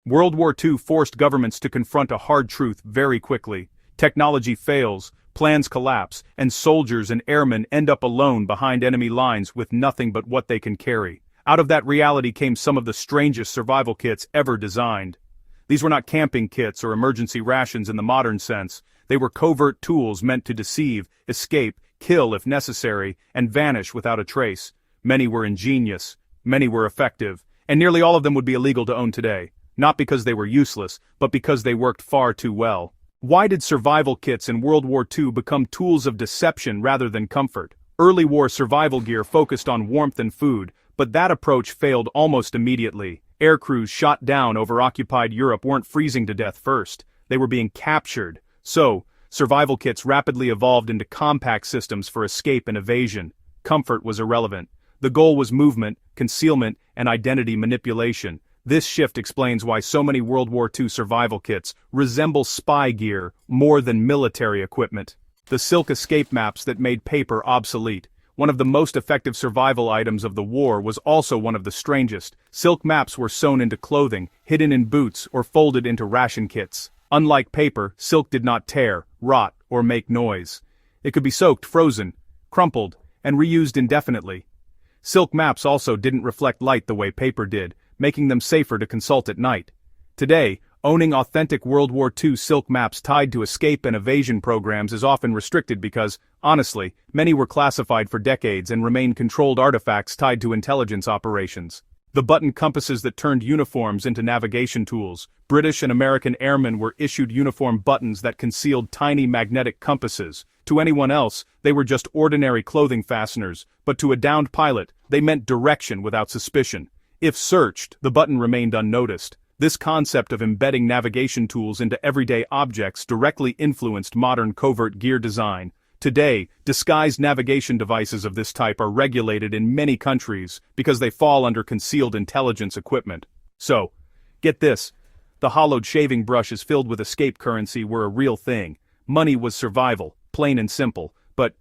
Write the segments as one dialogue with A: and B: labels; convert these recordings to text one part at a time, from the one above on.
A: World War II forced governments to confront a hard truth very quickly. Technology fails, plans collapse, and soldiers and airmen end up alone behind enemy lines with nothing but what they can carry. Out of that reality came some of the strangest survival kits ever designed. These were not camping kits or emergency rations in the modern sense. They were covert tools meant to deceive, escape, kill if necessary, and vanish without a trace. Many were ingenious, many were effective, and nearly all of them would be illegal to own today. Not because they were useless, but because they worked far too well. Why did survival kits in World War II become tools of deception rather than comfort? Early war survival gear focused on warmth and food, but that approach failed almost immediately. Air crews shot down over occupied Europe weren't freezing to death first. They were being captured. So, survival kits rapidly evolved into compact systems for escape and evasion. Comfort was irrelevant. The goal was movement, concealment, and identity manipulation. This shift explains why so many World War II survival kits resemble spy gear more than military equipment. The silk escape maps that made paper obsolete. One of the most effective survival items of the war was also one of the strangest. Silk maps were sewn into clothing, hidden in boots, or folded into ration kits. Unlike paper, silk did not tear, rot, or make noise. It could be soaked, frozen, crumpled, and reused indefinitely. Silk maps also didn't reflect light the way paper did, making them safer to consult at night. Today, owning authentic World War II silk maps tied to escape and evasion programs is often restricted because, honestly, many were classified for decades and remain controlled artifacts tied to intelligence operations. The button compasses that turned uniforms into navigation tools. British and American airmen were issued uniform buttons that concealed tiny magnetic compasses. To anyone else, they were just ordinary clothing fasteners, but to a downed pilot, they meant direction without suspicion. If searched, the button remained unnoticed. This concept of embedding navigation tools into everyday objects directly influenced modern covert gear design. Today, disguised navigation devices of this type are regulated in many countries because they fall under concealed intelligence equipment. So, get this. The hollowed shaving brushes filled with escape currency were a real thing. Money was survival, plain and simple, but,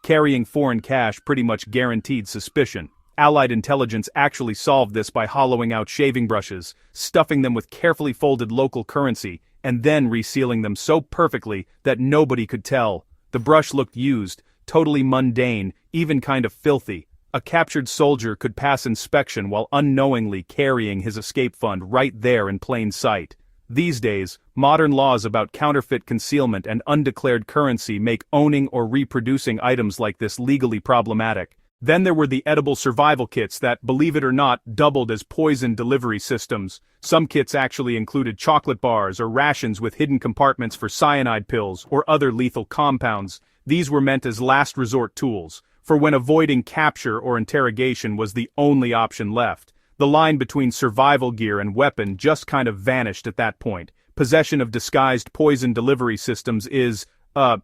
A: carrying foreign cash pretty much guaranteed suspicion. Allied intelligence actually solved this by hollowing out shaving brushes, stuffing them with carefully folded local currency, and then resealing them so perfectly that nobody could tell. The brush looked used, totally mundane, even kind of filthy. A captured soldier could pass inspection while unknowingly carrying his escape fund right there in plain sight. These days, modern laws about counterfeit concealment and undeclared currency make owning or reproducing items like this legally problematic. Then there were the edible survival kits that, believe it or not, doubled as poison delivery systems. Some kits actually included chocolate bars or rations with hidden compartments for cyanide pills or other lethal compounds. These were meant as last resort tools, for when avoiding capture or interrogation was the only option left. The line between survival gear and weapon just kind of vanished at that point. Possession of disguised poison delivery systems is,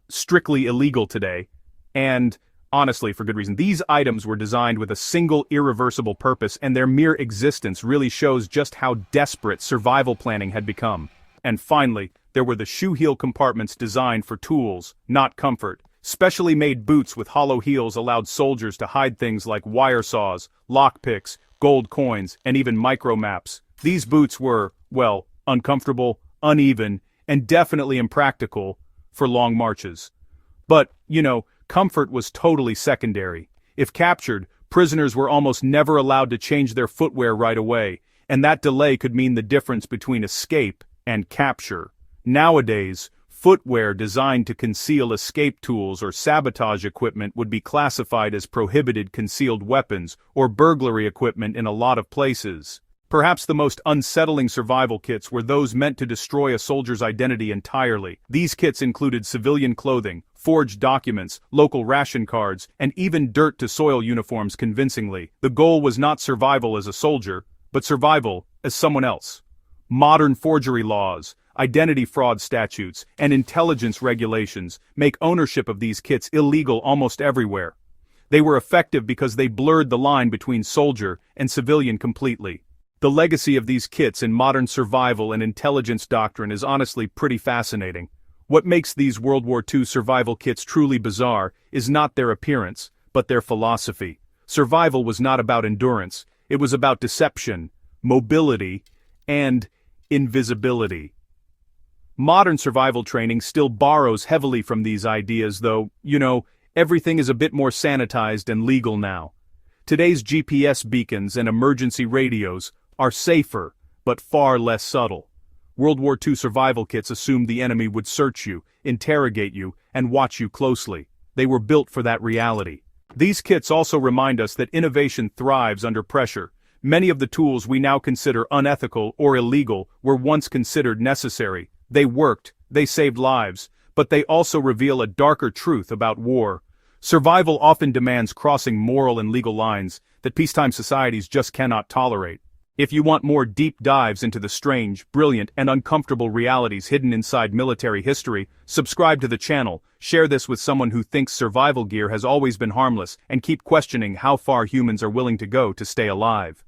A: strictly illegal today. And honestly, for good reason. These items were designed with a single irreversible purpose, and their mere existence really shows just how desperate survival planning had become. And finally, there were the shoe heel compartments designed for tools, not comfort. Specially made boots with hollow heels allowed soldiers to hide things like wire saws, lockpicks, gold coins, and even micro maps. These boots were, well, uncomfortable, uneven, and definitely impractical for long marches. But, comfort was totally secondary. If captured, prisoners were almost never allowed to change their footwear right away, and that delay could mean the difference between escape and capture. Nowadays, footwear designed to conceal escape tools or sabotage equipment would be classified as prohibited concealed weapons or burglary equipment in a lot of places. Perhaps the most unsettling survival kits were those meant to destroy a soldier's identity entirely. These kits included civilian clothing, forged documents, local ration cards, and even dirt to soil uniforms convincingly. The goal was not survival as a soldier, but survival as someone else. Modern forgery laws, identity fraud statutes, and intelligence regulations make ownership of these kits illegal almost everywhere. They were effective because they blurred the line between soldier and civilian completely. The legacy of these kits in modern survival and intelligence doctrine is honestly pretty fascinating. What makes these World War II survival kits truly bizarre is not their appearance, but their philosophy. Survival was not about endurance, it was about deception, mobility, and invisibility. Modern survival training still borrows heavily from these ideas, though, everything is a bit more sanitized and legal now. Today's GPS beacons and emergency radios are safer, but far less subtle. World War II survival kits assumed the enemy would search you, interrogate you, and watch you closely. They were built for that reality. These kits also remind us that innovation thrives under pressure. Many of the tools we now consider unethical or illegal were once considered necessary. They worked, they saved lives, but they also reveal a darker truth about war. Survival often demands crossing moral and legal lines that peacetime societies just cannot tolerate. If you want more deep dives into the strange, brilliant, and uncomfortable realities hidden inside military history, subscribe to the channel, share this with someone who thinks survival gear has always been harmless, and keep questioning how far humans are willing to go to stay alive.